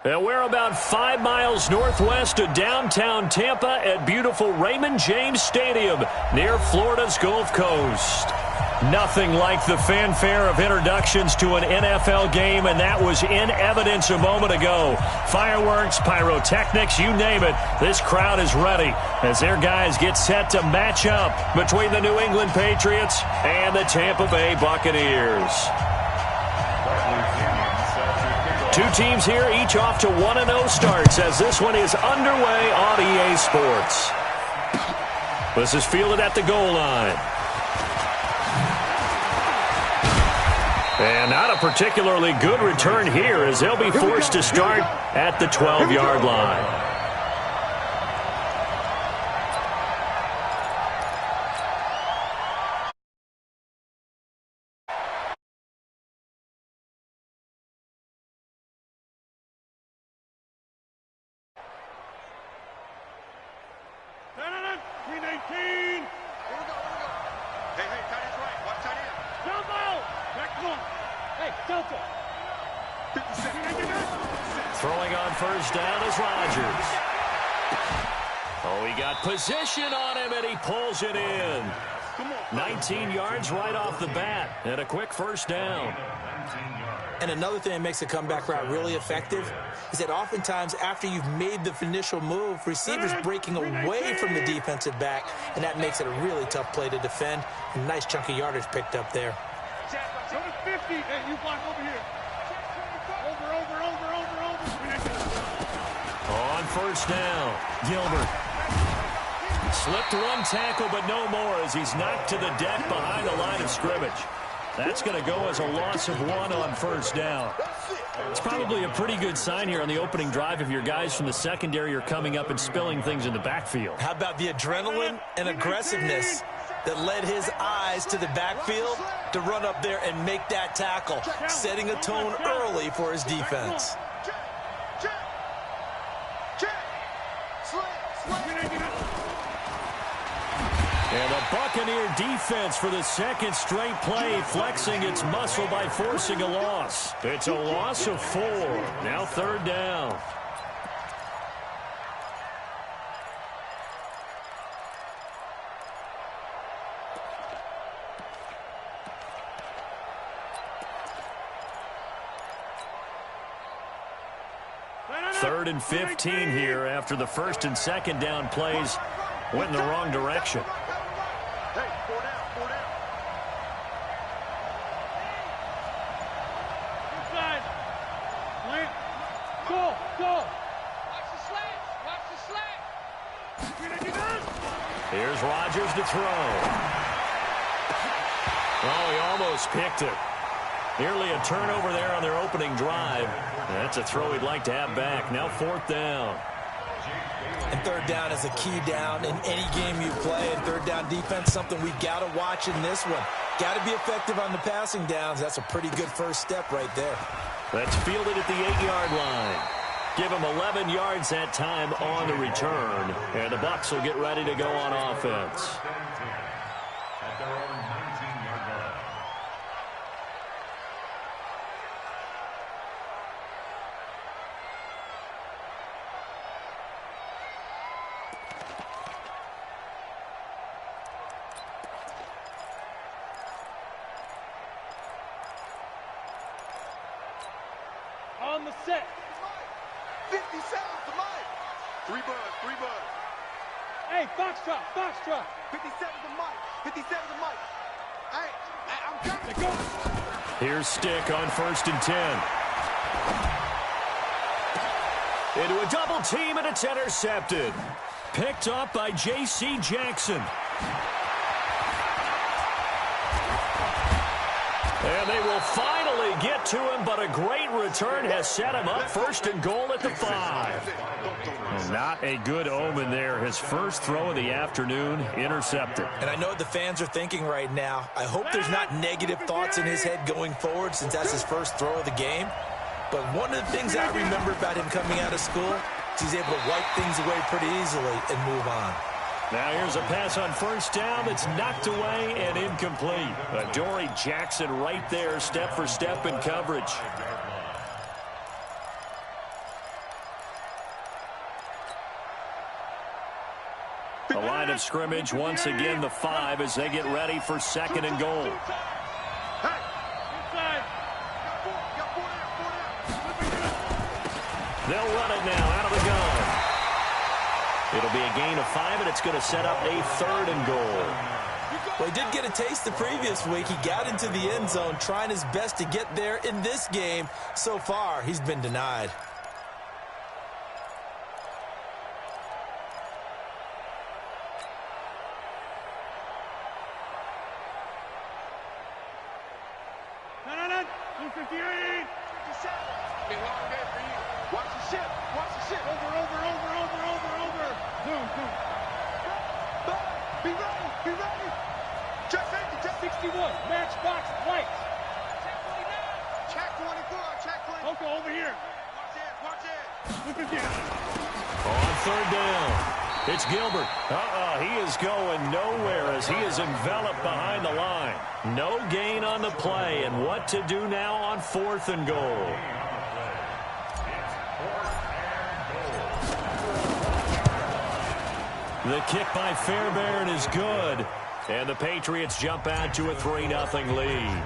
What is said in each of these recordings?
And we're about 5 miles northwest of downtown Tampa at beautiful Raymond James Stadium near Florida's Gulf Coast. Nothing like the fanfare of introductions to an NFL game, and that was in evidence a moment ago. Fireworks, pyrotechnics, you name it. This crowd is ready as their guys get set to match up between the New England Patriots and the Tampa Bay Buccaneers. Two teams here, each off to 1-0 starts as this one is underway on EA Sports. This is fielded at the goal line. And not a particularly good return here as they'll be forced to start at the 12-yard line. Throwing on first down is Rodgers. Oh, he got position on him, and he pulls it in. 19 yards right off the bat, and a quick first down. And another thing that makes a comeback route really effective is that oftentimes after you've made the initial move, receivers breaking away from the defensive back, and that makes it a really tough play to defend. A nice chunk of yardage picked up there. Go to 50. Hey, you block over here. Over. On first down, Gilbert. Slipped one tackle, but no more as he's knocked to the deck behind the line of scrimmage. That's going to go as a loss of 1 on first down. It's probably a pretty good sign here on the opening drive if your guys from the secondary are coming up and spilling things in the backfield. How about the adrenaline and aggressiveness that led his eyes to the backfield to run up there and make that tackle, setting a tone early for his defense. And the Buccaneer defense for the second straight play, flexing its muscle by forcing a loss. It's a loss of 4. Now third down. Third and 15 here after the first and second down plays went in the wrong direction. Hey, 4 down. Inside. Plant. Go. Watch the slant. Here's Rodgers to throw. Oh, he almost picked it. Nearly a turnover there on their opening drive. That's a throw he'd like to have back. Now fourth down. And third down is a key down in any game you play. And third down defense, something we got to watch in this one. Got to be effective on the passing downs. That's a pretty good first step right there. That's fielded at the 8-yard line. Give him 11 yards that time on the return. And the Bucs will get ready to go on offense. On the set. 57 to Mike. 3 buzz. Hey, Foxtrot. 57 to Mike. Hey, I'm coming. Go. Here's Stick on first and 10. Into a double team, and it's intercepted. Picked up by J.C. Jackson. And they will finally get to him, but a great return has set him up first and goal at the 5. Not a good omen there. His first throw of the afternoon intercepted. And I know what the fans are thinking right now. I hope there's not negative thoughts in his head going forward since that's his first throw of the game. But one of the things I remember about him coming out of school is he's able to wipe things away pretty easily and move on. Now here's a pass on first down that's knocked away and incomplete. Adoree Jackson right there, step for step in coverage. The line of scrimmage, once again, the 5 as they get ready for 2nd and goal. They'll run it now out of the gun. It'll be a gain of 5, and it's going to set up a 3rd and goal. Well, he did get a taste the previous week. He got into the end zone trying his best to get there in this game. So far, he's been denied. Watch the ship. Watch the ship. Over. Zoom. Be ready. Check 50. Check 61. Matchbox lights. Check 24. Okay, over here. Watch it. Look at this. On 3rd down. It's Gilbert. He is going nowhere as he is enveloped behind the line. No gain on the play, and what to do now on 4th and goal. The kick by Fairbairn is good, and the Patriots jump out to a 3-0 lead.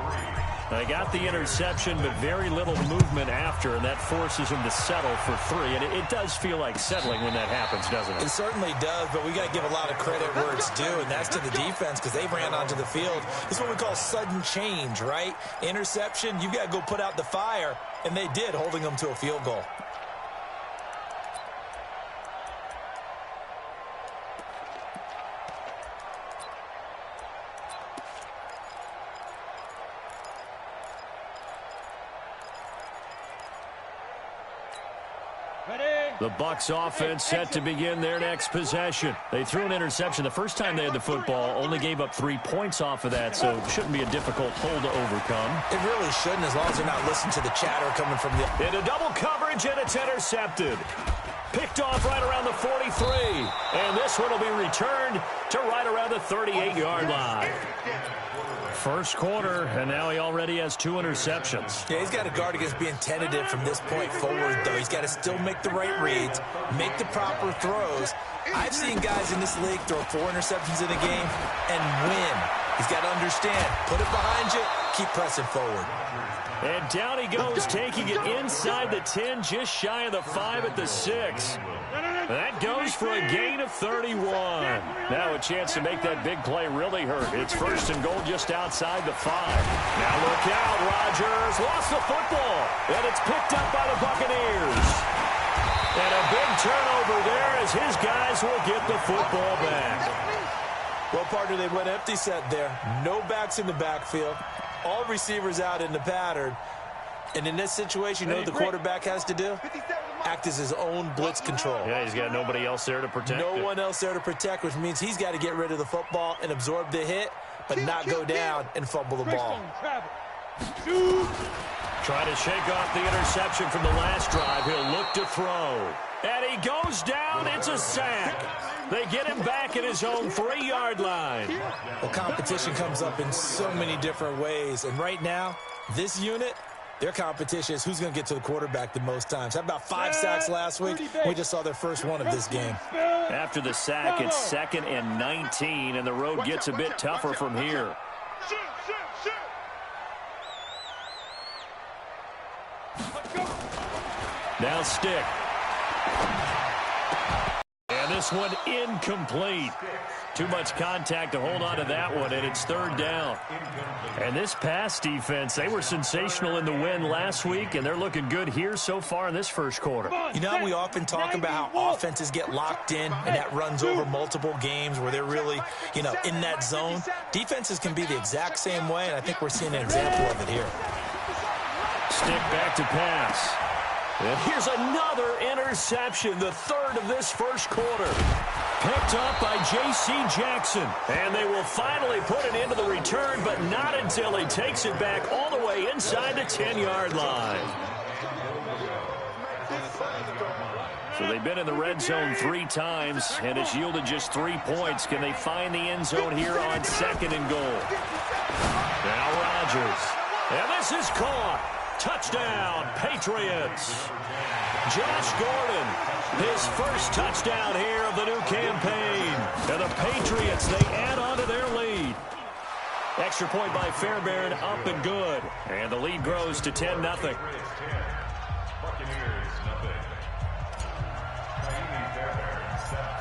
They got the interception, but very little movement after, and that forces them to settle for 3. And it does feel like settling when that happens, doesn't it? It certainly does, but we got to give a lot of credit where it's due, and that's to the defense because they ran onto the field. This is what we call sudden change, right? Interception, you got to go put out the fire, and they did, holding them to a field goal. The Bucs offense set to begin their next possession. They threw an interception the first time they had the football, only gave up 3 points off of that, so it shouldn't be a difficult hole to overcome. It really shouldn't, as long as they're not listening to the chatter coming from the... Into double coverage, and it's intercepted. Picked off right around the 43, and this one will be returned to right around the 38-yard line. First quarter, and now he already has 2 interceptions. Yeah, he's got to guard against being tentative from this point forward, though. He's got to still make the right reads, make the proper throws. I've seen guys in this league throw 4 interceptions in a game and win. He's got to understand, put it behind you, keep pressing forward. And down he goes, taking it inside the 10, just shy of the 5 at the 6. That goes for a gain of 31. Now a chance to make that big play really hurt. It's 1st and goal just outside the 5. Now look out, Rodgers lost the football, and it's picked up by the Buccaneers. And a big turnover there as his guys will get the football back. Well, partner, they went empty set there. No backs in the backfield. All receivers out in the pattern. And in this situation, you know what the quarterback has to do? Act as his own blitz control. Yeah, he's got nobody else there to protect. No one else there to protect, which means he's got to get rid of the football and absorb the hit, but not go down and fumble the ball. Try to shake off the interception from the last drive. He'll look to throw. And he goes down. It's a sack. They get him back at his own 3-yard line. Well, competition comes up in so many different ways. And right now, this unit, their competition is who's going to get to the quarterback the most times. How about 5 sacks last week? We just saw their first one of this game. After the sack, it's 2nd and 19, and the road gets a bit tougher from here. Now stick. And this one incomplete. Too much contact to hold on to that one, and it's 3rd down. And this pass defense, they were sensational in the win last week, and they're looking good here so far in this first quarter. You know, we often talk about how offenses get locked in, and that runs over multiple games where they're really, in that zone. Defenses can be the exact same way, and I think we're seeing an example of it here. Stick back to pass. And here's another interception, the 3rd of this first quarter. Picked up by J.C. Jackson. And they will finally put it into the return, but not until he takes it back all the way inside the 10-yard line. So they've been in the red zone 3 times, and it's yielded just 3 points. Can they find the end zone here on 2nd and goal? Now Rodgers. And this is caught. Touchdown, Patriots. Josh Gordon His first touchdown here of the new campaign. And the Patriots, they add on to their lead. Extra point by Fairbairn, up and good. And the lead grows to 10-0.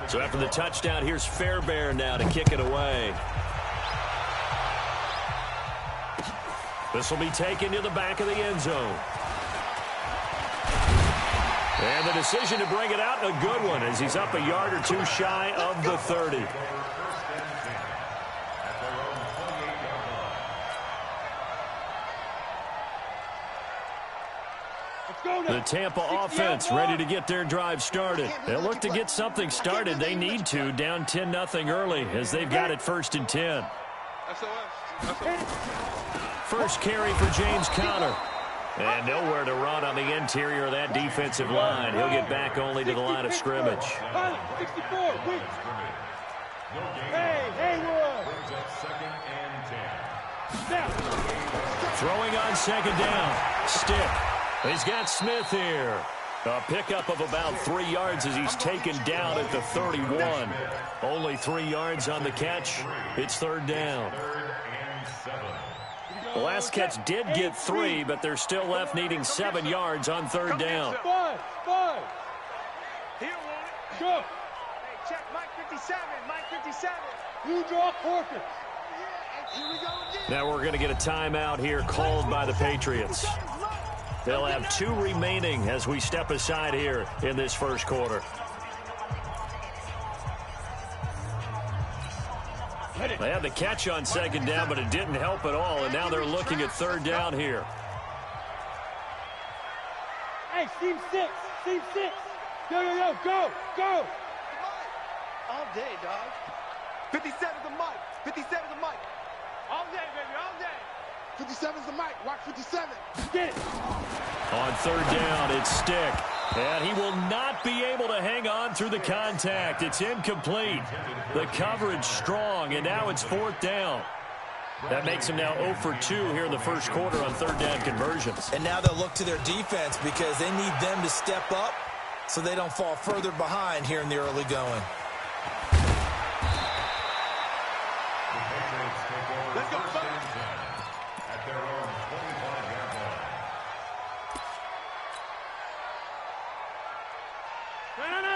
So after the touchdown, here's Fairbairn now to kick it away. This will be taken to the back of the end zone. And the decision to bring it out, a good one, as he's up a yard or two shy of the 30. The Tampa offense ready to get their drive started. They'll look to get something started. They need to, down 10-0 early, as they've got it 1st and 10. First carry for James Conner. And nowhere to run on the interior of that defensive line. He'll get back only to the line of scrimmage. Throwing on 2nd down. Stick. He's got Smith here. A pickup of about 3 yards as he's taken down at the 31. Only 3 yards on the catch. It's 3rd down. The last catch did get 3, but they're still left needing 7 yards on 3rd down. Five. Here, go. Hey, check Mike 57. Mike 57. You draw Corker. Here we go again. Now we're going to get a timeout here called by the Patriots. They'll have 2 remaining as we step aside here in this first quarter. They had the catch on 2nd down, but it didn't help at all, and now they're looking at 3rd down here. Hey, Team 6. Go. All day, dog. 57's the mic. 57's the mic. All day, baby, all day. 57's the mic. Watch 57. Get it. On 3rd down, it's Stick. And he will not be able to hang on through the contact. It's incomplete. The coverage strong, and now it's 4th down. That makes him now 0 for 2 here in the first quarter on 3rd down conversions. And now they'll look to their defense because they need them to step up so they don't fall further behind here in the early going. Let's go,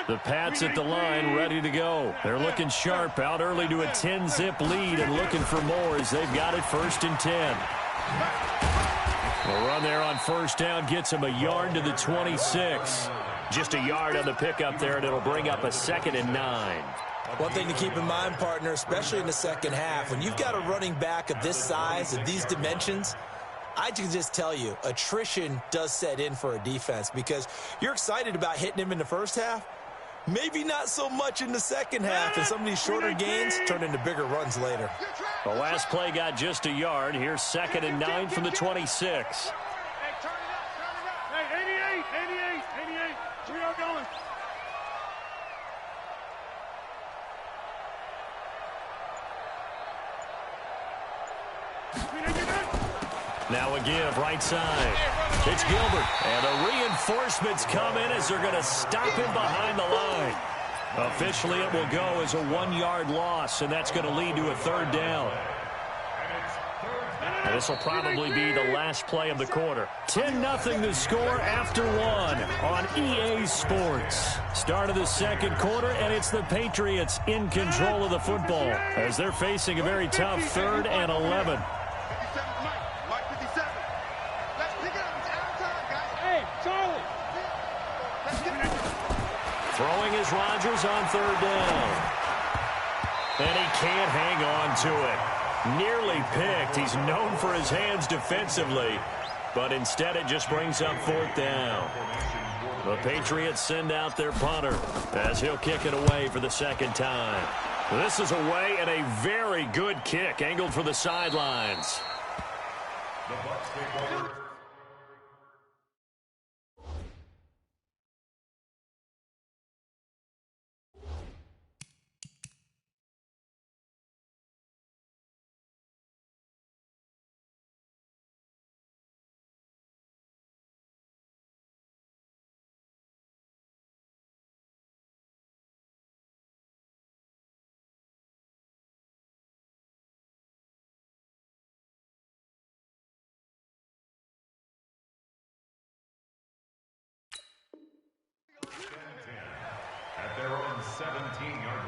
The Pats at the line, ready to go. They're looking sharp, out early to a 10-zip lead and looking for more as they've got it 1st and 10. The run there on 1st down gets him a yard to the 26. Just a yard on the pickup there, and it'll bring up a 2nd and 9. One thing to keep in mind, partner, especially in the second half, when you've got a running back of this size, of these dimensions, I can just tell you, attrition does set in for a defense because you're excited about hitting him in the first half. Maybe not so much in the second half, and some of these shorter gains turn into bigger runs later. The last play got just a yard. Here's 2nd and 9 from the 26. Hey, turn it up. Hey, 88. We are going. Now a give, right side. It's Gilbert. And the reinforcements come in as they're going to stop him behind the line. Officially, it will go as a 1-yard loss, and that's going to lead to a 3rd down. And this will probably be the last play of the quarter. 10-0 the score after 1 on EA Sports. Start of the second quarter, and it's the Patriots in control of the football as they're facing a very tough 3rd and 11. Throwing is Rodgers on 3rd down. And he can't hang on to it. Nearly picked. He's known for his hands defensively. But instead it just brings up 4th down. The Patriots send out their punter as he'll kick it away for the 2nd time. This is away and a very good kick angled for the sidelines. The Bucs 17-yard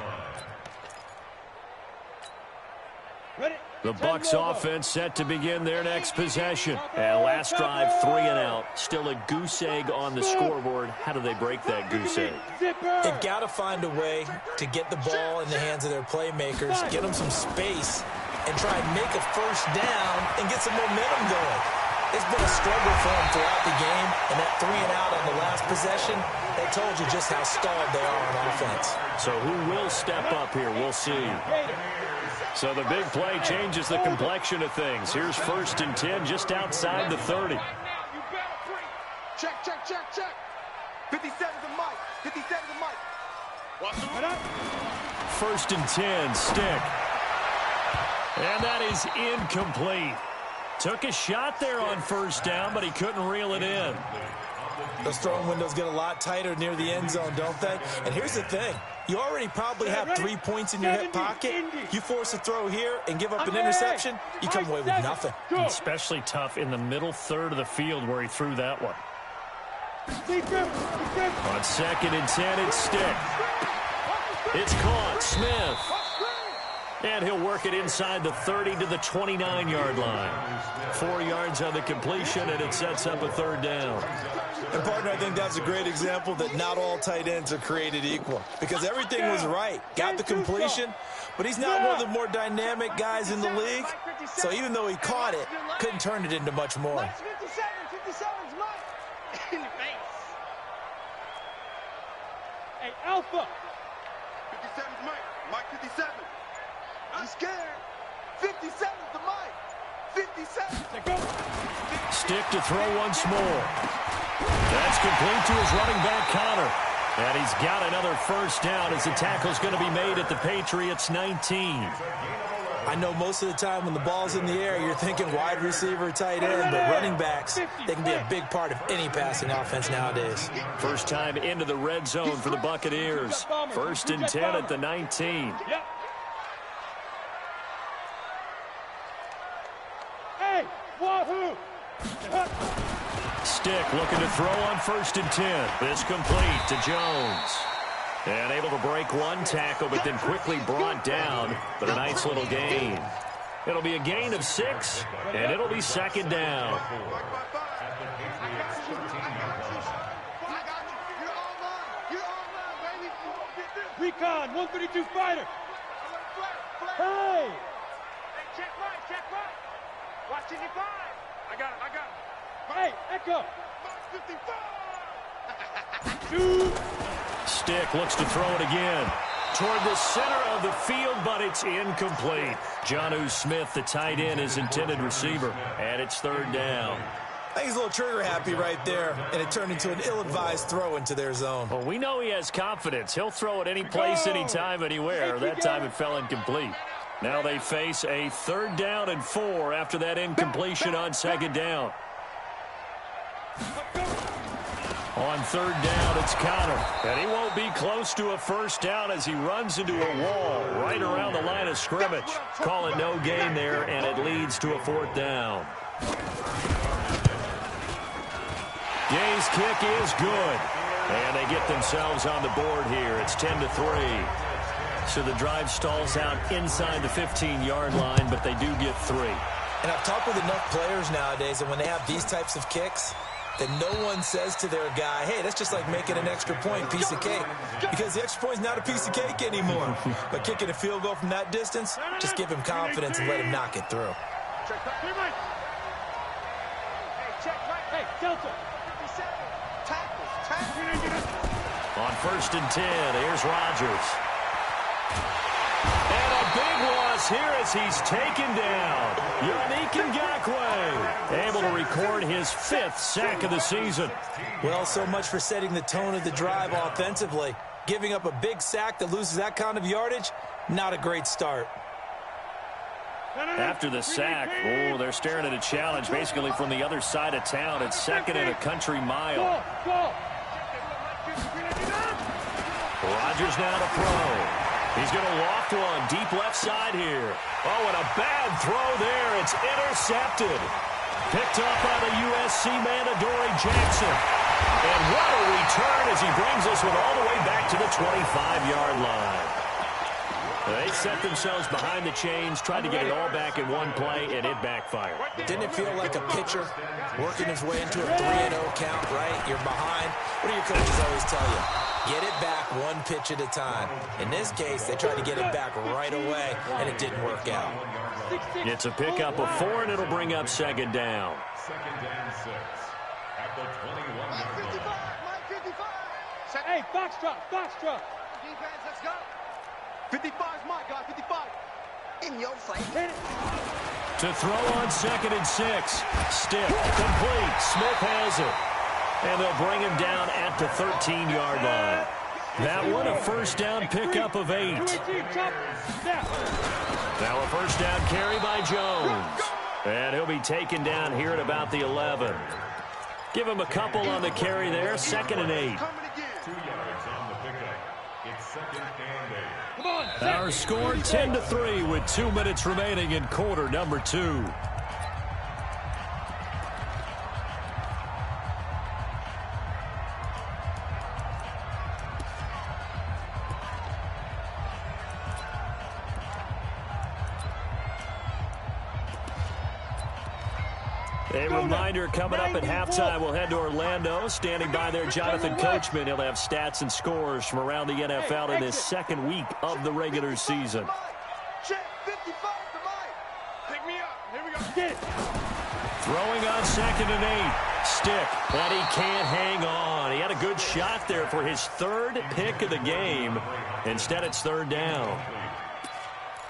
line. The Bucs offense set to begin their next possession. And last drive, 3 and out. Still a goose egg on the scoreboard. How do they break that goose egg? They've got to find a way to get the ball in the hands of their playmakers, get them some space, and try and make a first down and get some momentum going. It's been a struggle for them throughout the game, and that 3 and out on the last possession, they told you just how stalled they are on offense. So who will step up here? We'll see. So the big play changes the complexion of things. Here's 1st and 10 just outside the 30. Check, check, check, check. 57 to Mike. 57 to Mike. Watch the 1st and 10, stick. And that is incomplete. Took a shot there on 1st down, but he couldn't reel it in. Those throwing windows get a lot tighter near the end zone, don't they? And here's the thing. You already probably have 3 points in your hip pocket. You force a throw here and give up an interception, you come away with nothing. Especially tough in the middle third of the field where he threw that one. On 2nd and 10, it's stick. It's caught. Smith. And he'll work it inside the 30 to the 29-yard line. 4 yards on the completion, and it sets up a 3rd down. And, partner, I think that's a great example that not all tight ends are created equal. Because everything was right. Got the completion, but he's not one of the more dynamic guys in the league. So even though he caught it, couldn't turn it into much more. 57's Mike. In the face. Hey, Alpha. 57's Mike. Mike 57. I'm scared. 57's the Mike. 57. Stick to throw once more. That's complete to his running back, Connor. And he's got another 1st down as the tackle's going to be made at the Patriots' 19. I know most of the time when the ball's in the air, you're thinking wide receiver, tight end, but running backs, they can be a big part of any passing offense nowadays. First time into the red zone for the Buccaneers. 1st and 10 at the 19. Hey, wahoo! Stick looking to throw on 1st and 10. This complete to Jones. And able to break one tackle, but then quickly brought down. But a nice little gain. It'll be a gain of 6, and it'll be 2nd down. Recon, 132 fighter. Hey! Check right, check right. Watch 55. I got it. Hey, Echo. 55. Stick looks to throw it again. Toward the center of the field, but it's incomplete. Jonnu Smith, the tight end, his intended receiver. And it's 3rd down. I think he's a little trigger happy right there, and it turned into an ill-advised throw into their zone. Well, we know he has confidence. He'll throw it any place, anytime, anywhere. That time it fell incomplete. Now they face a 3rd down and 4 after that incompletion on 2nd down. On 3rd down, it's Connor. And he won't be close to a 1st down as he runs into a wall right around the line of scrimmage. Call it no gain there, and it leads to a 4th down. Gay's kick is good. And they get themselves on the board here. It's 10-3. So the drive stalls out inside the 15-yard line, but they do get 3. And I've talked with enough players nowadays, and when they have these types of kicks, that no one says to their guy, hey, that's just like making an extra point, piece of cake. Because the extra point is not a piece of cake anymore. But kicking a field goal from that distance, just give him confidence and let him knock it through. Check right. Hey, check right. Hey, Delta. 57. Tackles. On 1st and 10, here's Rodgers. And a big loss here as he's taken down. Yannick Ngakoue able to record his 5th sack of the season. Well, so much for setting the tone of the drive offensively. Giving up a big sack that loses that kind of yardage, not a great start. After the sack, they're staring at a challenge basically from the other side of town. It's 2nd and a country mile. Rodgers now to throw. He's going to loft one deep left side here. Oh, and a bad throw there. It's intercepted. Picked up by the USC man, Adoree Jackson. And what a return as he brings this one all the way back back to the 25-yard line. They set themselves behind the chains, tried to get it all back in one play, and it backfired. Didn't it feel like a pitcher working his way into a 3-0 count, right? You're behind. What do your coaches always tell you? Get it back one pitch at a time. In this case, they tried to get it back right away, and it didn't work out. It's a pickup of 4, and it'll bring up second down. Second down 6 at the 21-yard line. 55. Hey, box drop. Defense, let's go. 55 is my guy, 55. In your face. Hit it. To throw on 2nd and 6. Stick, complete. Smith has it. And they'll bring him down at the 13-yard line. That one a first down pickup of 8. Now a first down carry by Jones. And he'll be taken down here at about the 11. Give him a couple on the carry there. 2nd and 8. 2 yards on the pickup. It's 2nd and 8. Our score 10-3 with 2 minutes remaining in quarter number 2. A reminder coming up at halftime, we'll head to Orlando. Standing by there, Jonathan Coachman. He'll have stats and scores from around the NFL in this second week of the regular season. Check 55 to Mike. Pick me up. Here we go. Get it. Throwing on 2nd and 8. Stick, but he can't hang on. He had a good shot there for his 3rd pick of the game. Instead, it's 3rd down.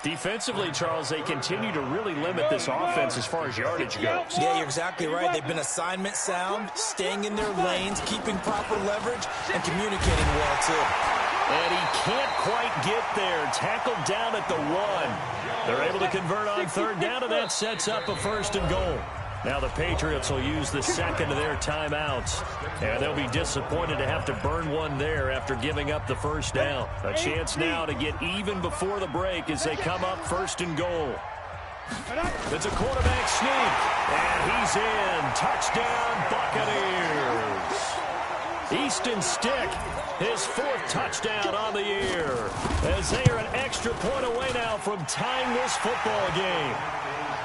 Defensively, Charles, they continue to really limit this offense as far as yardage goes. Yeah, you're exactly right. They've been assignment sound, staying in their lanes, keeping proper leverage, and communicating well, too. And he can't quite get there. Tackled down at the 1. They're able to convert on 3rd down, and that sets up a 1st and goal. Now the Patriots will use the 2nd of their timeouts. And they'll be disappointed to have to burn one there after giving up the 1st down. A chance now to get even before the break as they come up 1st and goal. It's a quarterback sneak. And he's in. Touchdown, Buccaneers. Easton Stick, his 4th touchdown on the year. As they are an extra point away now from tying this football game.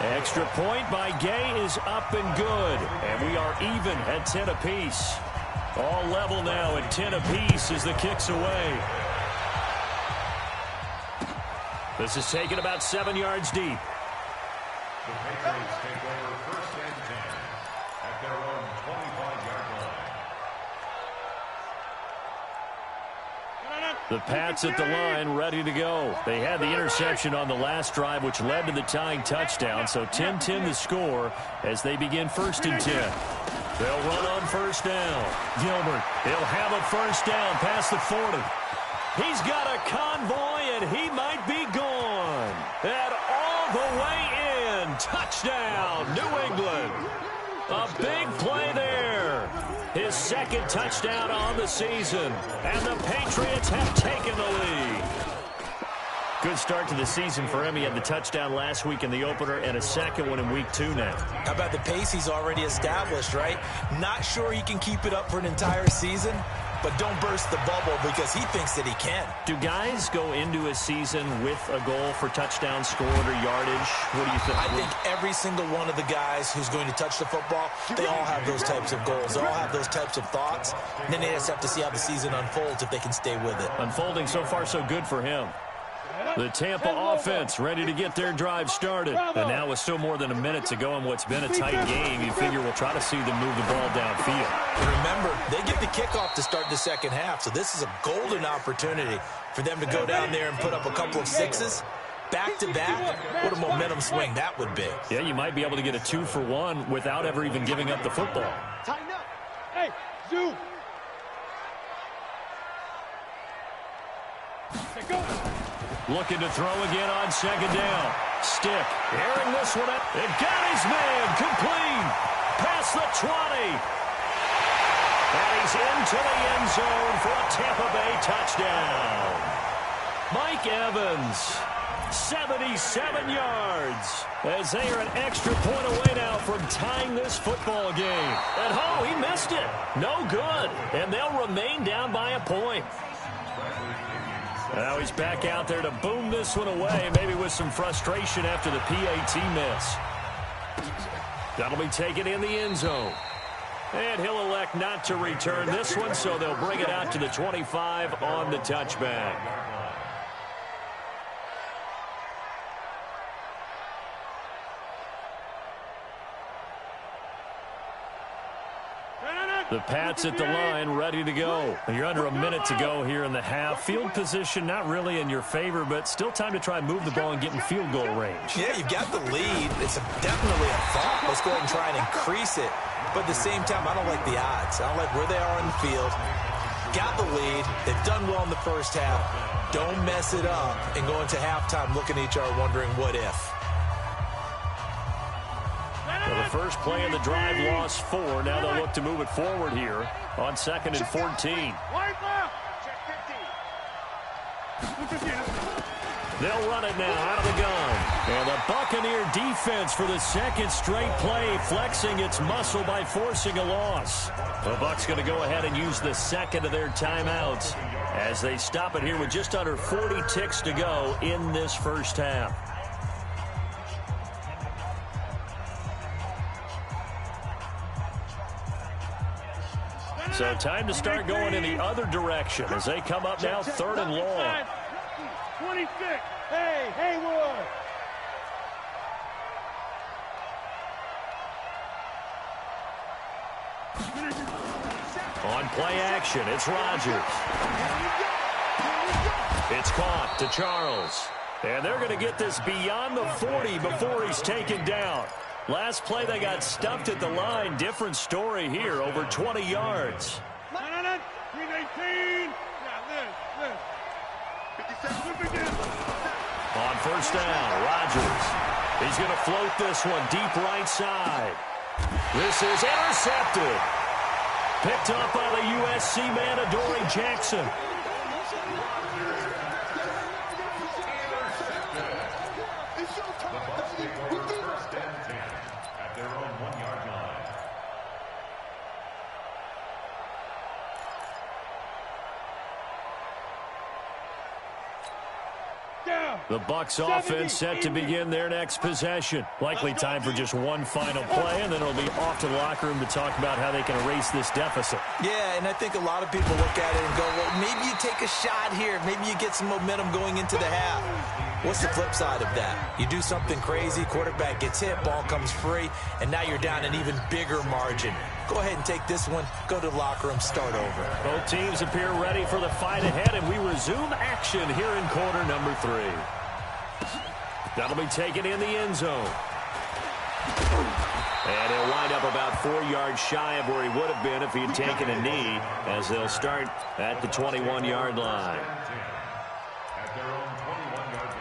Extra point by Gay is up and good. And we are even at 10 apiece. All level now at 10 apiece as the kick's away. This is taken about 7 yards deep. The Patriots take over 1st and 10 at their own 25-yard line. The Pats at the line, ready to go. They had the interception on the last drive, which led to the tying touchdown. So 10-10 the score as they begin 1st and 10. They'll run on 1st down. Gilbert, he'll have a 1st down past the 40. He's got a convoy, and he might be gone. And all the way in. Touchdown, New England. A big play there. His 2nd touchdown on the season. And the Patriots have taken the lead. Good start to the season for him. He had the touchdown last week in the opener and a 2nd one in week 2 now. How about the pace he's already established, right? Not sure he can keep it up for an entire season, but don't burst the bubble because he thinks that he can. Do guys go into a season with a goal for touchdown scored or yardage? What do you think? I think every single one of the guys who's going to touch the football, they all have those types of goals. They all have those types of thoughts. And then they just have to see how the season unfolds if they can stay with it. Unfolding so far so good for him. The Tampa offense ready to get their drive started. And now with still more than a minute to go in what's been a tight game, you figure we'll try to see them move the ball downfield. Remember, they get the kickoff to start the second half, so this is a golden opportunity for them to go down there and put up a couple of 6s. Back-to-back, what a momentum swing that would be. Yeah, you might be able to get a 2-for-1 without ever even giving up the football. Tighten up. Hey, zoom. Go. Looking to throw again on 2nd down. Stick, airing this one up. It got his man, complete. Past the 20. And he's into the end zone for a Tampa Bay touchdown. Mike Evans, 77 yards. As they are an extra point away now from tying this football game. And he missed it. No good. And they'll remain down by a point. Now he's back out there to boom this one away, maybe with some frustration after the PAT miss. That'll be taken in the end zone. And he'll elect not to return this one, so they'll bring it out to the 25 on the touchback. The Pats at the line, ready to go. You're under a minute to go here in the half. Field position not really in your favor, but still time to try and move the ball and get in field goal range. Yeah, you've got the lead. It's definitely a thought. Let's go ahead and try and increase it. But at the same time, I don't like the odds. I don't like where they are on the field. Got the lead. They've done well in the first half. Don't mess it up and go into halftime looking at each other wondering what if. Well, the first play of the drive lost 4. Now they'll look to move it forward here on 2nd and 14. They'll run it now out of the gun. And the Buccaneer defense for the second straight play, flexing its muscle by forcing a loss. The Bucs going to go ahead and use the second of their timeouts as they stop it here with just under 40 ticks to go in this first half. So time to start going in the other direction as they come up now 3rd and long. 26. Hey, Haywood. On play action, it's Rodgers. It's caught to Charles. And they're going to get this beyond the 40 before he's taken down. Last play, they got stuffed at the line. Different story here, over 20 yards. 319. On first down, Rodgers. He's going to float this one deep right side. This is intercepted. Picked up by the USC man, Adoree Jackson. The Bucs offense set to begin their next possession. Likely time for just one final play, and then it'll be off to the locker room to talk about how they can erase this deficit. Yeah, and I think a lot of people look at it and go, well, maybe you take a shot here. Maybe you get some momentum going into the half. What's the flip side of that? You do something crazy, quarterback gets hit, ball comes free, and now you're down an even bigger margin. Go ahead and take this one, go to the locker room, start over. Both teams appear ready for the fight ahead, and we resume action here in quarter number 3. That'll be taken in the end zone. And he'll wind up about 4 yards shy of where he would have been if he had taken a knee, as they'll start at the 21-yard line. At their own 21-yard line.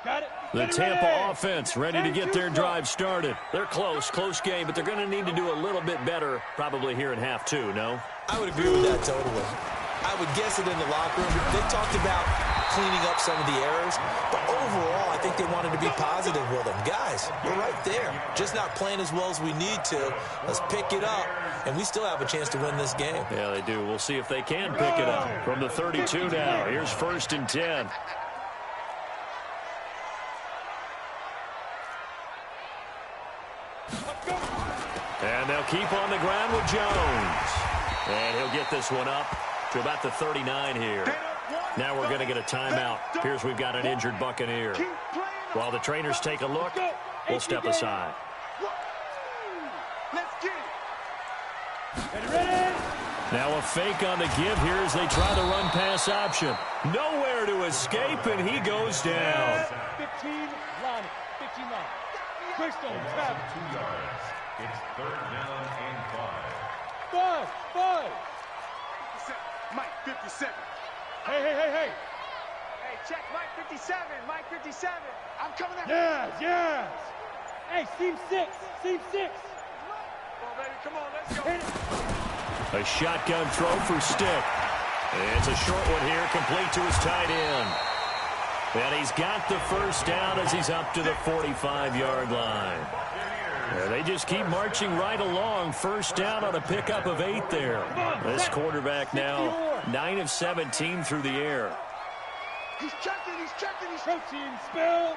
Got it. The Tampa offense ready to get their drive started. They're close game, but they're going to need to do a little bit better probably here in half 2, no? I would agree with that totally. I would guess it in the locker room. They talked about cleaning up some of the errors, but overall, I think they wanted to be positive with them. Guys, we're right there. Just not playing as well as we need to. Let's pick it up, and we still have a chance to win this game. Yeah, they do. We'll see if they can pick it up. From the 32 now, here's 1st and 10. And they'll keep on the ground with Jones. And he'll get this one up to about the 39 here. Now we're going to get a timeout. Appears we've got an injured Buccaneer. While the trainers take a look, we'll step aside. Now a fake on the give here as they try the run-pass option. Nowhere to escape, and he goes down. 15 line. 15 line. Crystal, 2 yards. It's 3rd down and 5. 5. Mike 57. Hey. Hey, check Mike 57. Mike 57. I'm coming there. Yes. Hey, seam 6. Come on, baby. Come on, let's go. A shotgun throw for Stick. It's a short one here, complete to his tight end. And he's got the first down as he's up to the 45-yard line. They just keep marching right along. First down on a pickup of 8 there. This quarterback now 9 of 17 through the air. He's checking, he's protein spill.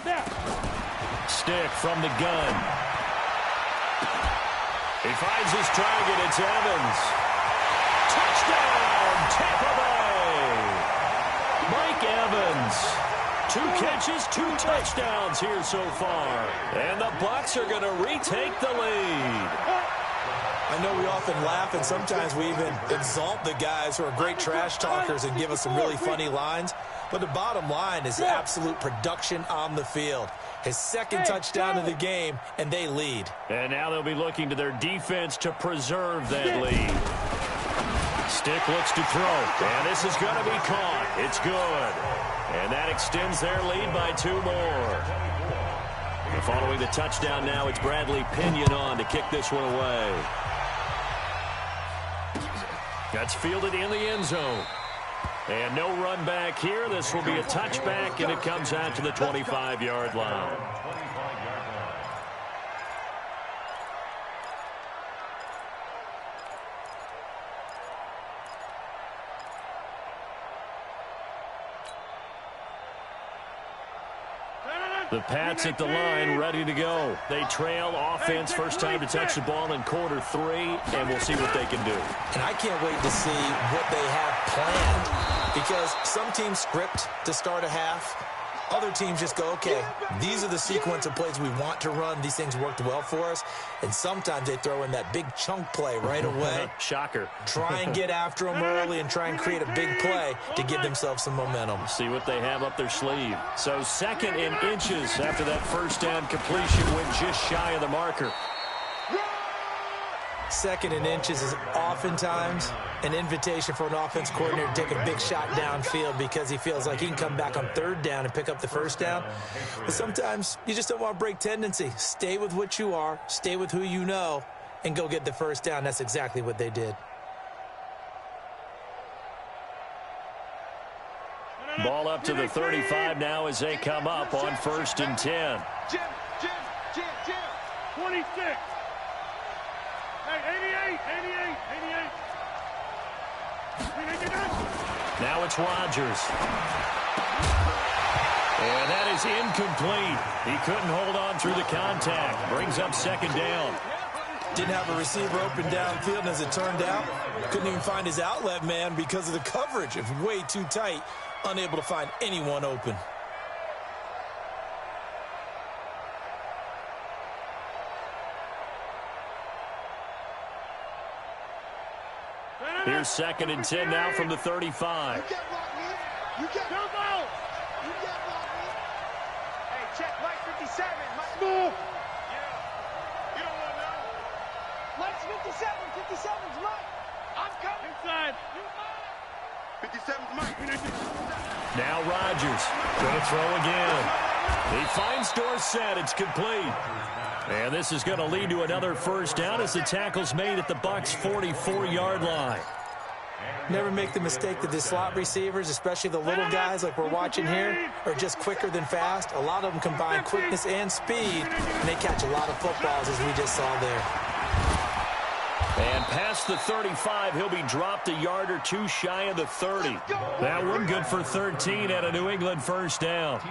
Snap. Stick from the gun. He finds his target. It's Evans. Touchdown, Tampa Bay. Mike Evans. 2 catches, 2 touchdowns here so far. And the Bucs are going to retake the lead. I know we often laugh, and sometimes we even exalt the guys who are great trash talkers and give us some really funny lines. But the bottom line is absolute production on the field. His second touchdown of the game, and they lead. And now they'll be looking to their defense to preserve that lead. Stick looks to throw, and this is going to be caught. It's good. And that extends their lead by 2 more. And following the touchdown now, it's Bradley Pinion on to kick this one away. That's fielded in the end zone. And no run back here. This will be a touchback, and it comes out to the 25-yard line. The Pats at the line, ready to go. They trail offense, first time to touch the ball in quarter 3, and we'll see what they can do. And I can't wait to see what they have planned, because some teams script to start a half. Other teams just go, okay, these are the sequence of plays we want to run. These things worked well for us. And sometimes they throw in that big chunk play right away. Shocker. Try and get after them early and try and create a big play to give themselves some momentum. See what they have up their sleeve. So 2nd and inches after that first down completion went just shy of the marker. 2nd and inches is oftentimes an invitation for an offense coordinator to take a big shot downfield because he feels like he can come back on 3rd down and pick up the first down. But sometimes you just don't want to break tendency. Stay with what you are, stay with who you know, and go get the first down. That's exactly what they did. Ball up to the 35 now as they come up on 1st and 10. Jim. 26. Hey, 88. Now it's Rodgers. And that is incomplete. He couldn't hold on through the contact. Brings up 2nd down. Didn't have a receiver open downfield, and as it turned out, couldn't even find his outlet man because of the coverage. It was way too tight, unable to find anyone open. Here's 2nd and 10 now from the 35. You can't block me. You can't block me. Hey, check Mike 57. Mike. Move. Yeah. You don't want to know. Mike's 57. 57's Mike. I'm coming. Inside. 57's Mike. Now Rodgers going to throw again. He finds Dorsett. It's complete. And this is going to lead to another first down as the tackle's made at the Bucs' 44-yard line. Never make the mistake that the slot receivers, especially the little guys like we're watching here, are just quicker than fast. A lot of them combine quickness and speed, and they catch a lot of footballs, as we just saw there. And past the 35, he'll be dropped a yard or 2 shy of the 30. That one good for 13 at a New England first down.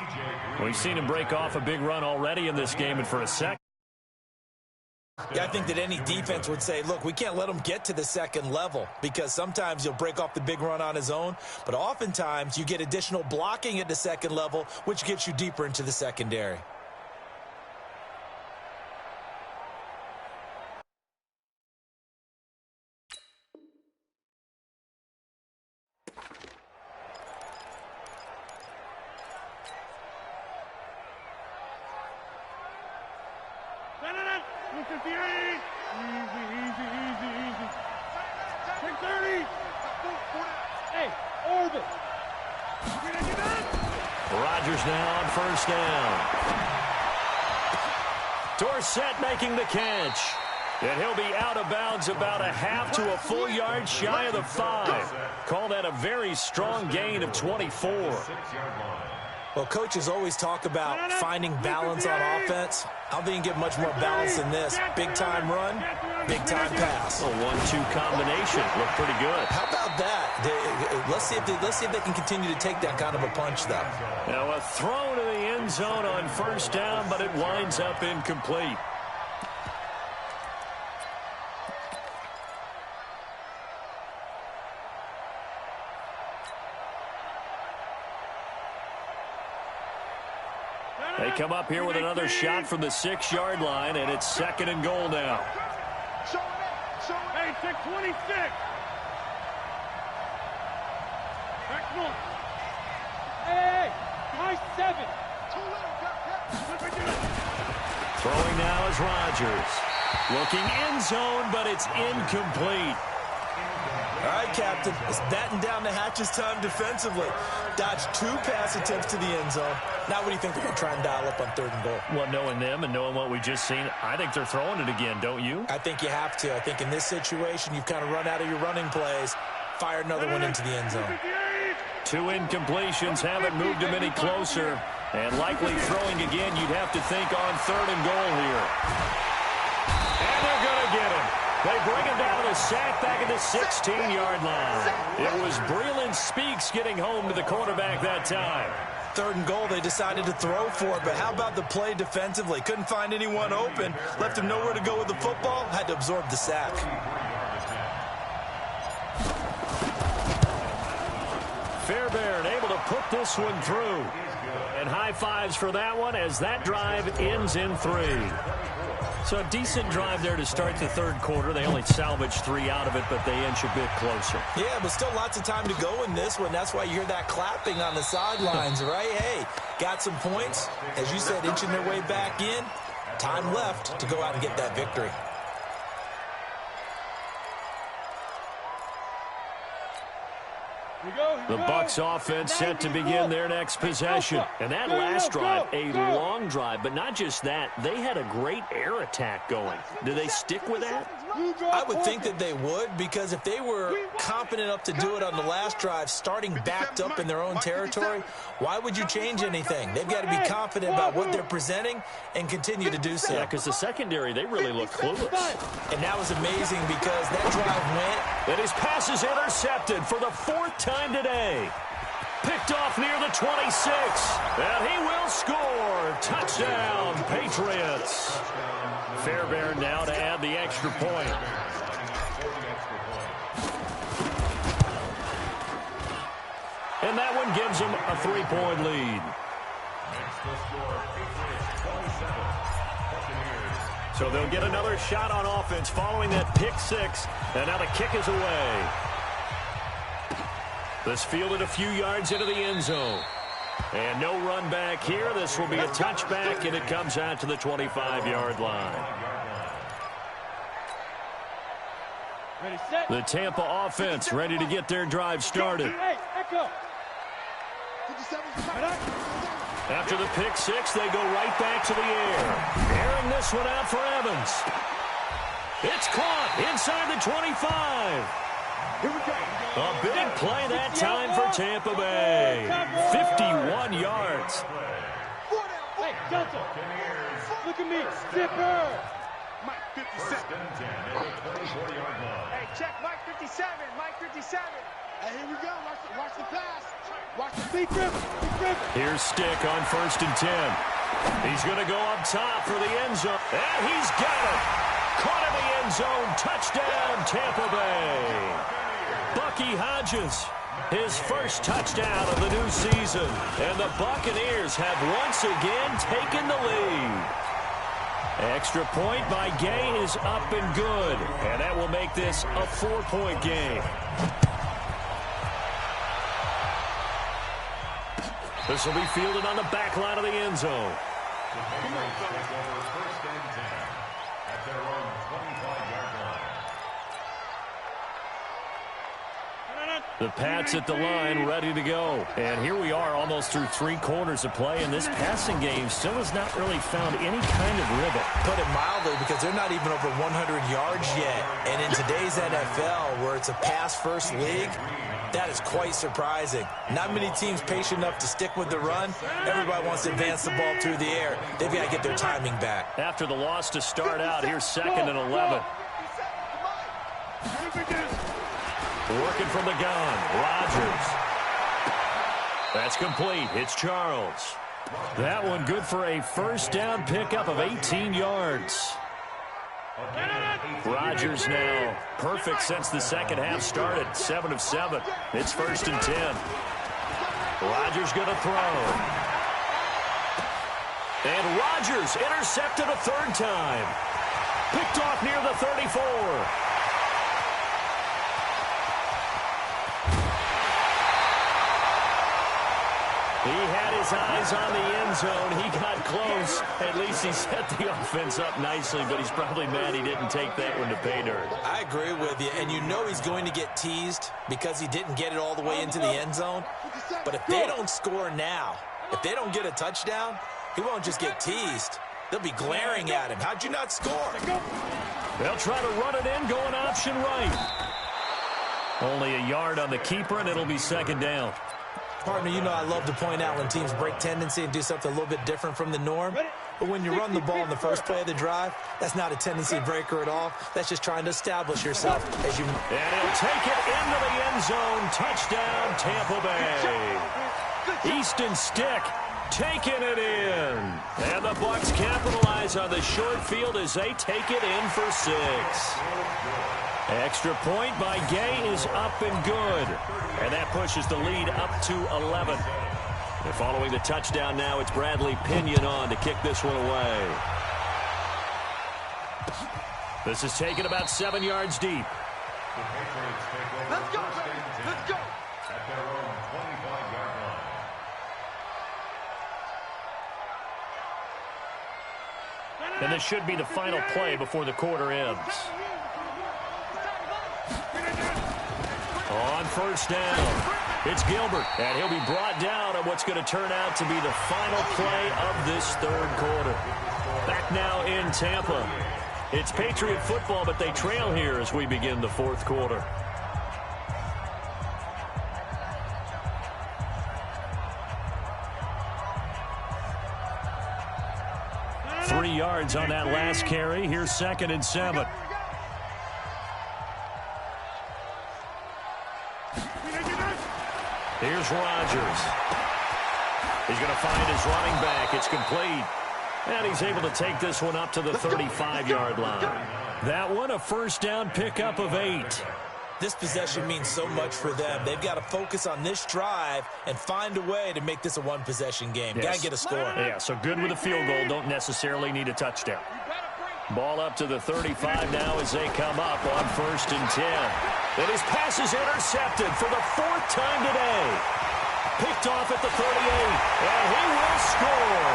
We've seen him break off a big run already in this game, and for a second. Yeah, I think that any defense would say, look, we can't let him get to the 2nd level, because sometimes he'll break off the big run on his own, but oftentimes you get additional blocking at the 2nd level, which gets you deeper into the secondary. Easy. Take 30. Hey, orbit. Rodgers now on first down. Dorsett making the catch. And he'll be out of bounds about a half to a full yard shy of the 5. Call that a very strong gain of 24. Well, coaches always talk about finding balance on offense. I don't think you can get much more balance than this. Big-time run, big-time pass. A 1-2 combination. Looked pretty good. How about that? Let's see if they can continue to take that kind of a punch, though. Now a throw to the end zone on first down, but it winds up incomplete. They come up here with another shot from the 6-yard line, and it's 2nd and goal now. Hey, 626. Back north. Hey, high 7. Throwing now is Rodgers. Looking end zone, but it's incomplete. All right, Captain. It's batten down the hatches time defensively. Dodged 2 pass attempts to the end zone. Now what do you think they're going to try and dial up on 3rd and goal? Well, knowing them and knowing what we just seen, I think they're throwing it again, don't you? I think you have to. I think in this situation, you've kind of run out of your running plays. Fire another one into the end zone. 2 incompletions haven't moved him any closer. And likely throwing again, you'd have to think on 3rd and goal here. And they're going to get him. They bring him down with a sack back at the 16-yard line. It was Breeland Speaks getting home to the quarterback that time. 3rd and goal, they decided to throw for it, but how about the play defensively? Couldn't find anyone open, left him nowhere to go with the football, had to absorb the sack. Fairbairn able to put this one through. And high fives for that one as that drive ends in 3. So a decent drive there to start the 3rd quarter. They only salvaged 3 out of it, but they inch a bit closer. Yeah, but still lots of time to go in this one. That's why you hear that clapping on the sidelines, right? Hey, got some points. As you said, inching their way back in. Time left to go out and get that victory. The Bucs offense set to begin their next possession. And that last drive, a long drive, but not just that. They had a great air attack going. Do they stick with that? I would think that they would, because if they were confident enough to do it on the last drive, starting backed up in their own territory, why would you change anything? They've got to be confident about what they're presenting and continue to do so. Yeah, because the secondary, they really look clueless. And that was amazing because that drive went. And his pass is intercepted for the 4th time today. Picked off near the 26. And he will score. Touchdown, Patriots. Fairbairn now to add the extra point. And that one gives them a 3-point lead. So they'll get another shot on offense following that pick 6. And now the kick is away. This fielded a few yards into the end zone. And no run back here. This will be a touchback, and it comes out to the 25-yard line. The Tampa offense ready to get their drive started. After the pick 6, they go right back to the air. Airing this one out for Evans. It's caught inside the 25. A big play that time for Tampa Bay. 51 yards. Hey, Delta. Look at me. Zipper. Mike 57. Hey, check Mike 57. Mike 57. Hey, here we go. Watch the pass. Watch the big grip. Here's Stick on 1st and 10. He's going to go up top for the end zone. And he's got it. Caught in the end zone. Touchdown, Tampa Bay. Bucky Hodges, his first touchdown of the new season. And the Buccaneers have once again taken the lead. Extra point by Gay is up and good. And that will make this a 4-point game. This will be fielded on the back line of the end zone. The Pats at the line, ready to go. And here we are almost through 3 quarters of play, and this passing game still has not really found any kind of rhythm. Put it mildly, because they're not even over 100 yards yet. And in today's NFL, where it's a pass-first league, That is quite surprising. Not many teams patient enough to stick with the run. Everybody wants to advance the ball through the air. They've got to get their timing back. After the loss to start out, here's 2nd and 11. Working from the gun, Rodgers. That's complete. It's Charles. That one good for a first down pickup of 18 yards. Rodgers now perfect since the second half started. 7 of 7. It's 1st and 10. Rodgers going to throw. And Rodgers intercepted a 3rd time. Picked off near the 34. He had his eyes on the end zone. He got close. At least he set the offense up nicely, but he's probably mad he didn't take that one to pay dirt. I agree with you, and you know he's going to get teased because he didn't get it all the way into the end zone. But if they don't score now, if they don't get a touchdown, he won't just get teased. They'll be glaring at him. How'd you not score? They'll try to run it in, going option right. Only a yard on the keeper, and it'll be 2nd down. Partner, you know I love to point out when teams break tendency and do something a little bit different from the norm. But when you run the ball in the first play of the drive, that's not a tendency breaker at all. That's just trying to establish yourself as you... And he'll take it into the end zone. Touchdown, Tampa Bay. Easton Stick taking it in. And the Bucs capitalize on the short field as they take it in for 6. Extra point by Gay is up and good. And that pushes the lead up to 11. And following the touchdown now, it's Bradley Pinion on to kick this one away. This is taken about 7 yards deep. Let's go, baby. Let's go. At their own 25-yard line. And this should be the final play before the quarter ends. On 1st down, it's Gilbert, and he'll be brought down on what's going to turn out to be the final play of this 3rd quarter. Back now in Tampa. It's Patriot football, but they trail here as we begin the 4th quarter. Three yards on that last carry. Here's 2nd and 7. Here's Rodgers. He's going to find his running back. It's complete. And he's able to take this one up to the 35-yard line. That one, a first down pickup of 8. This possession means so much for them. They've got to focus on this drive and find a way to make this a one-possession game. Yes. Got to get a score. Yeah, so good with a field goal. Don't necessarily need a touchdown. Ball up to the 35 now as they come up on 1st and 10. And his pass is intercepted for the 4th time today. Picked off at the 38, and he will score.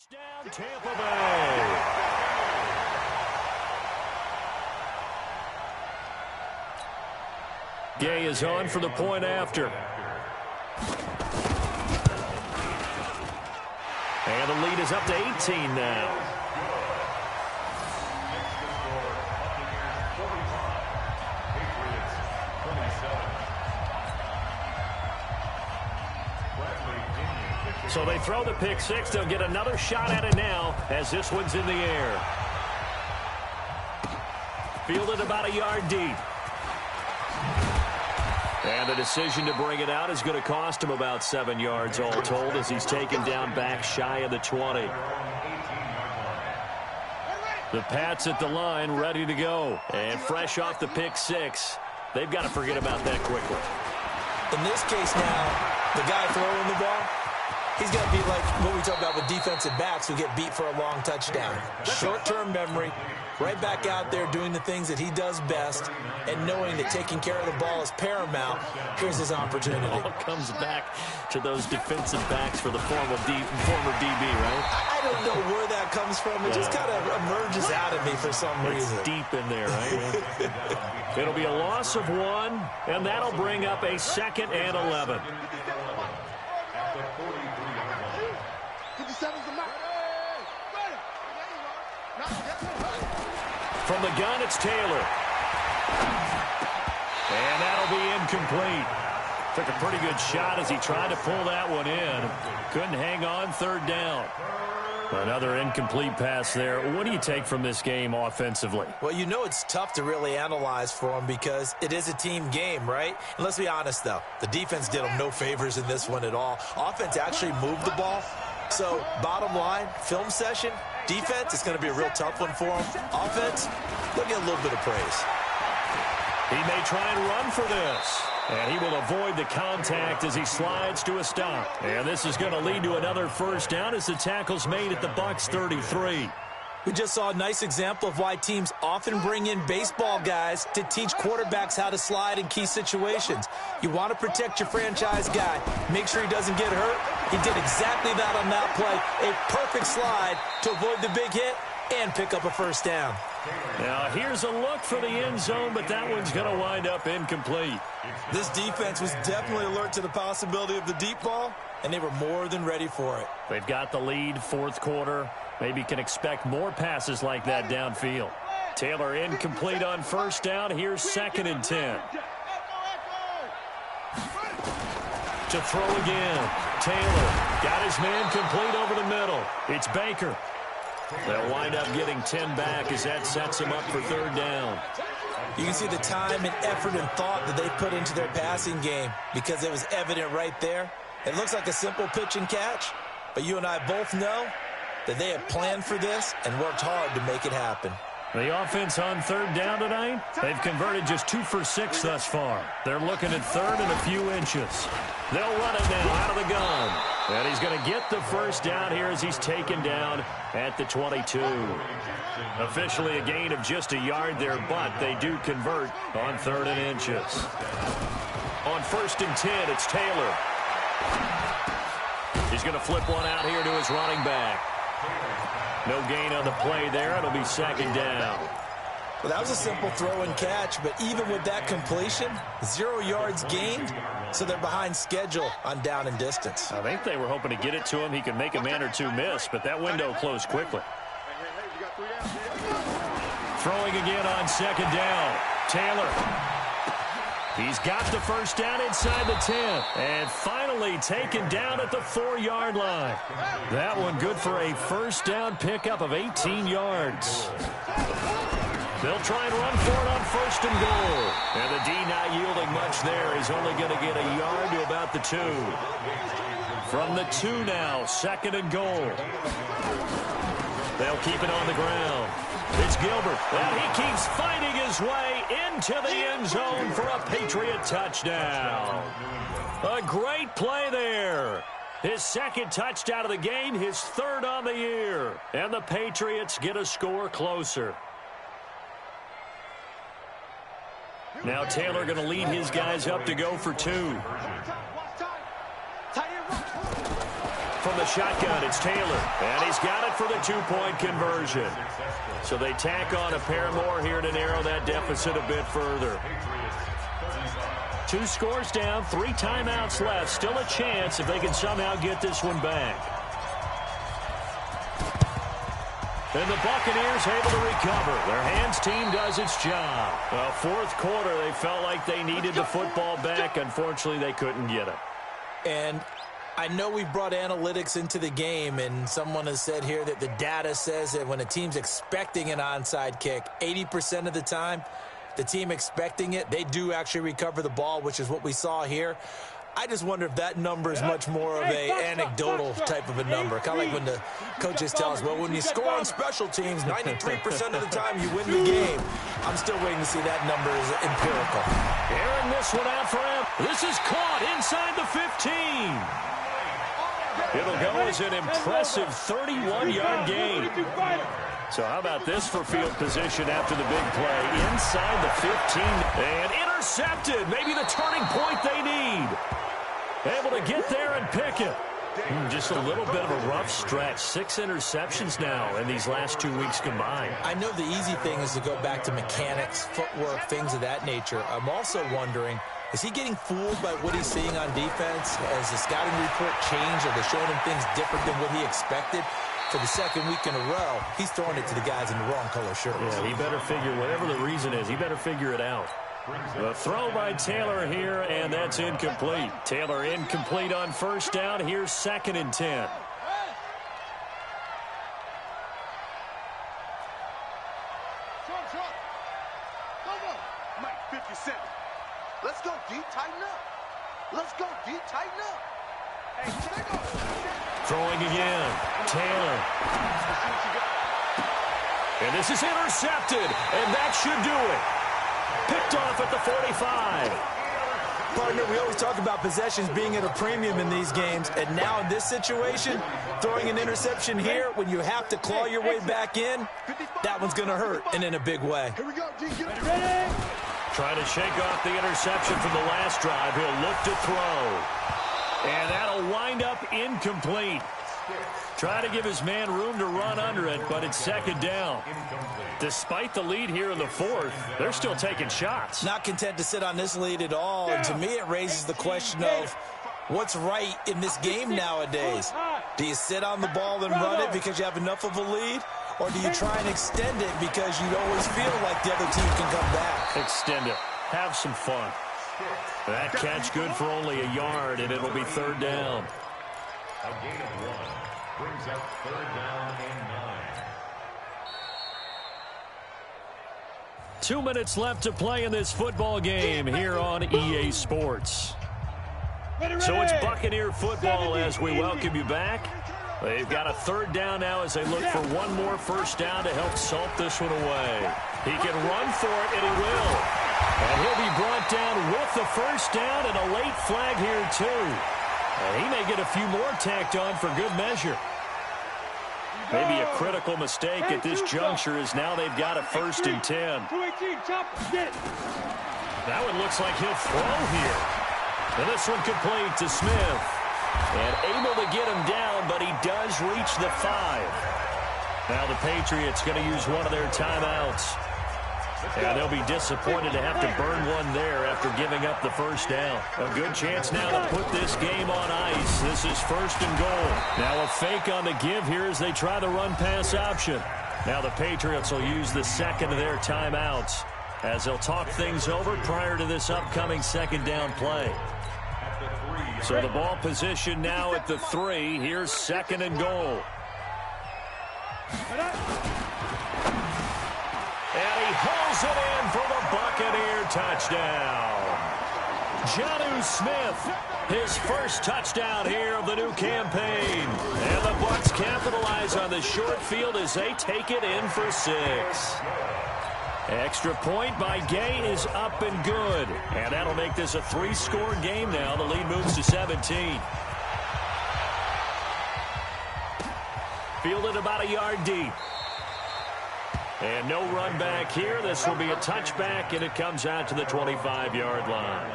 Touchdown, Tampa Bay. Gay is on for the point after. And the lead is up to 18 now. So they throw the pick 6. They'll get another shot at it now as this one's in the air. Fielded about a yard deep. And the decision to bring it out is going to cost him about 7 yards all told as he's taken down back shy of the 20. The Pats at the line ready to go. And fresh off the pick 6. They've got to forget about that quickly. In this case now, the guy throwing the ball, he's got to be like what we talk about with defensive backs who get beat for a long touchdown. Short-term memory, right back out there doing the things that he does best, and knowing that taking care of the ball is paramount. Here's his opportunity. It all comes back to those defensive backs for the former DB, right? I don't know where that comes from. It just kind of emerges out of me for some reason. It's deep in there, right? It'll be a loss of 1, and that'll bring up a 2nd and 11. From the gun, it's Taylor. And that'll be incomplete. Took a pretty good shot as he tried to pull that one in. Couldn't hang on, third down. Another incomplete pass there. What do you take from this game offensively? Well, you know it's tough to really analyze for him because it is a team game, right? And let's be honest, though. The defense did them no favors in this one at all. Offense actually moved the ball. So, bottom line, film session, defense, it's going to be a real tough one for them. Offense, they'll get a little bit of praise. He may try and run for this. And he will avoid the contact as he slides to a stop. And this is going to lead to another first down as the tackle's made at the Bucs 33. We just saw a nice example of why teams often bring in baseball guys to teach quarterbacks how to slide in key situations. You want to protect your franchise guy. Make sure he doesn't get hurt. He did exactly that on that play. A perfect slide to avoid the big hit and pick up a first down. Now, here's a look for the end zone, but that one's going to wind up incomplete. This defense was definitely alert to the possibility of the deep ball, and they were more than ready for it. They've got the lead, fourth quarter. Maybe can expect more passes like that downfield. Taylor incomplete on first down. Here's 2nd and 10. To throw again. Taylor got his man complete over the middle. It's Baker. They'll wind up getting 10 back as that sets them up for third down. You can see the time and effort and thought that they put into their passing game because it was evident right there. It looks like a simple pitch and catch, but you and I both know that they have planned for this and worked hard to make it happen. The offense on third down tonight, they've converted just 2 for 6 thus far. They're looking at third and a few inches. They'll run it now out of the gun. And he's going to get the first down here as he's taken down at the 22. Officially a gain of just a yard there, but they do convert on 3rd and inches. On 1st and 10, it's Taylor. He's going to flip one out here to his running back. No gain on the play there. It'll be 2nd down. Well, that was a simple throw and catch, but even with that completion, 0 yards gained, so they're behind schedule on down and distance. I think they were hoping to get it to him. He could make a man or two miss, but that window closed quickly. Throwing again on 2nd down. Taylor. He's got the first down inside the 10. And finally taken down at the 4-yard line. That one good for a first down pickup of 18 yards. They'll try and run for it on 1st and goal. And the D not yielding much there. He's only going to get a yard to about the 2. From the 2 now, 2nd and goal. They'll keep it on the ground. It's Gilbert. And he keeps fighting his way into the end zone for a Patriot touchdown. A great play there. His 2nd touchdown of the game, his 3rd on the year. And the Patriots get a score closer. Now Taylor going to lead his guys up to go for 2. From the shotgun, it's Taylor. And he's got it for the 2-point conversion. So they tack on a pair more here to narrow that deficit a bit further. 2 scores down, 3 timeouts left. Still a chance if they can somehow get this one back. And the Buccaneers able to recover. Their hands team does its job. Well, 4th quarter, they felt like they needed the football back. Unfortunately, they couldn't get it. And I know we've brought analytics into the game, and someone has said here that the data says that when a team's expecting an onside kick, 80% of the time, the team expecting it, they do actually recover the ball, which is what we saw here. I just wonder if that number is much more of a anecdotal type of a number. Kind of like when the coaches tell us, well, when you score on special teams, 93% of the time you win the game. I'm still waiting to see that number is empirical. Airing this one out for him. This is caught inside the 15. It'll go as an impressive 31-yard gain. So how about this for field position after the big play? Inside the 15 and intercepted. Maybe the turning point they need. Able to get there and pick it. Just a little bit of a rough stretch. 6 interceptions now in these last 2 weeks combined. I know the easy thing is to go back to mechanics, footwork, things of that nature. I'm also wondering, is he getting fooled by what he's seeing on defense? Has the scouting report changed? Are they showing him things different than what he expected? for the second week in a row, he's throwing it to the guys in the wrong color shirts. Yeah, he better figure, whatever the reason is, he better figure it out. The throw by Taylor here, and that's incomplete. Taylor incomplete on first down. Here's 2nd and 10. Mike, 57. Let's go, D. Tighten up. Let's go, D. Tighten up. Hey, throwing again. Taylor. And this is intercepted, and that should do it. Picked off at the 45. Partner, we always talk about possessions being at a premium in these games, and now in this situation, throwing an interception here when you have to claw your way back in, that one's going to hurt, and in a big way. Here we go, D. Get ready. Trying to shake off the interception from the last drive. He'll look to throw. And that'll wind up incomplete. Try to give his man room to run under it, but it's 2nd down. Despite the lead here in the 4th, they're still taking shots. Not content to sit on this lead at all. And to me, it raises the question of what's right in this game nowadays. Do you sit on the ball and run it because you have enough of a lead? Or do you try and extend it because you always feel like the other team can come back? Extend it. Have some fun. That catch good for only a yard, and it'll be 3rd down. A gain of 1 brings up 3rd down and 9. 2 minutes left to play in this football game here on EA Sports. So it's Buccaneer football as we welcome you back. They've got a 3rd down now as they look for one more first down to help salt this one away. He can run for it, and he will. And he'll be brought down with the first down and a late flag here, too. And he may get a few more tacked on for good measure. Maybe a critical mistake at this juncture is now they've got a 1st and 10. That one looks like he'll throw here. And this one complete to Smith. And able to get him down, but he does reach the 5. Now the Patriots going to use one of their timeouts. And they'll be disappointed to have to burn one there after giving up the first down. A good chance now to put this game on ice. This is 1st and goal. Now a fake on the give here as they try the run-pass option. Now the Patriots will use the 2nd of their timeouts as they'll talk things over prior to this upcoming 2nd down play. So the ball position now at the 3. Here's 2nd and goal. And he hauls it in for the Buccaneer touchdown. Jonnu Smith, his first touchdown here of the new campaign. And the Bucs capitalize on the short field as they take it in for 6. Extra point by Gay is up and good. And that'll make this a 3-score game now. The lead moves to 17. Fielded about a yard deep. And no run back here. This will be a touchback, and it comes out to the 25-yard line.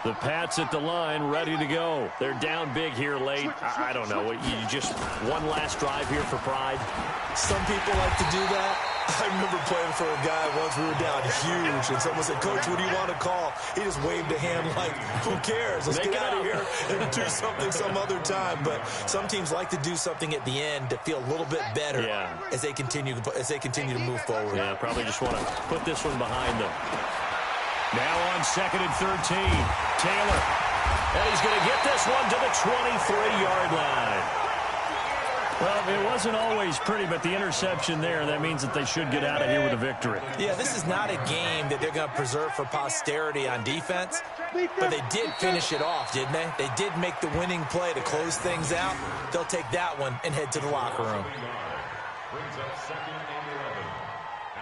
The Pats at the line, ready to go. They're down big here late. I don't know. You just one last drive here for pride. Some people like to do that. I remember playing for a guy once. We were down huge, and someone said, "Coach, what do you want to call?" He just waved a hand like, "Who cares? Let's get out of here and do something some other time." But some teams like to do something at the end to feel a little bit better as they continue to move forward. Yeah, probably just want to put this one behind them. Now on 2nd and 13, Taylor. And he's going to get this one to the 23-yard line. Well, it wasn't always pretty, but the interception there, that means that they should get out of here with a victory. Yeah, this is not a game that they're going to preserve for posterity on defense, but they did finish it off, didn't they? They did make the winning play to close things out. They'll take that one and head to the locker room. Brings up 2nd and 11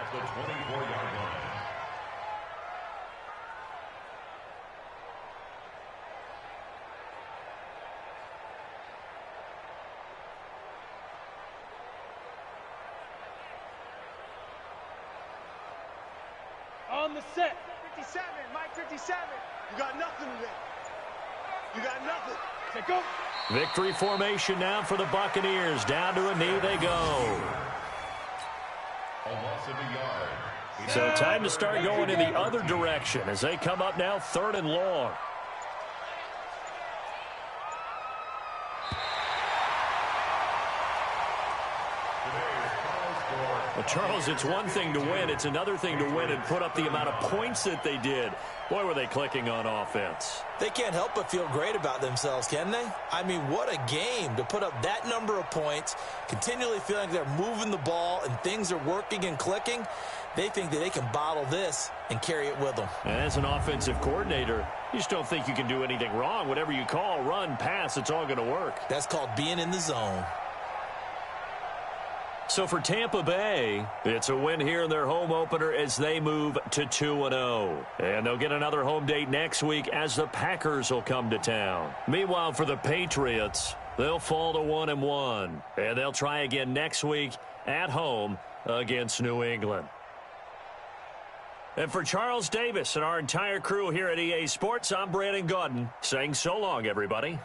at the 24-yard line. On the set. 57, Mike 57. You got nothing today. You got nothing. Say go. Victory formation now for the Buccaneers. Down to a knee they go. A loss of a yard. So time to start going in the other direction as they come up now 3rd and long. Well, Charles, it's one thing to win. It's another thing to win and put up the amount of points that they did. Boy, were they clicking on offense. They can't help but feel great about themselves, can they? I mean, what a game to put up that number of points, continually feeling they're moving the ball and things are working and clicking. They think that they can bottle this and carry it with them. And as an offensive coordinator, you just don't think you can do anything wrong. Whatever you call, run, pass, it's all going to work. That's called being in the zone. So for Tampa Bay, it's a win here in their home opener as they move to 2-0. And they'll get another home date next week as the Packers will come to town. Meanwhile, for the Patriots, they'll fall to 1-1. And they'll try again next week at home against New England. And for Charles Davis and our entire crew here at EA Sports, I'm Brandon Gaudin saying so long, everybody.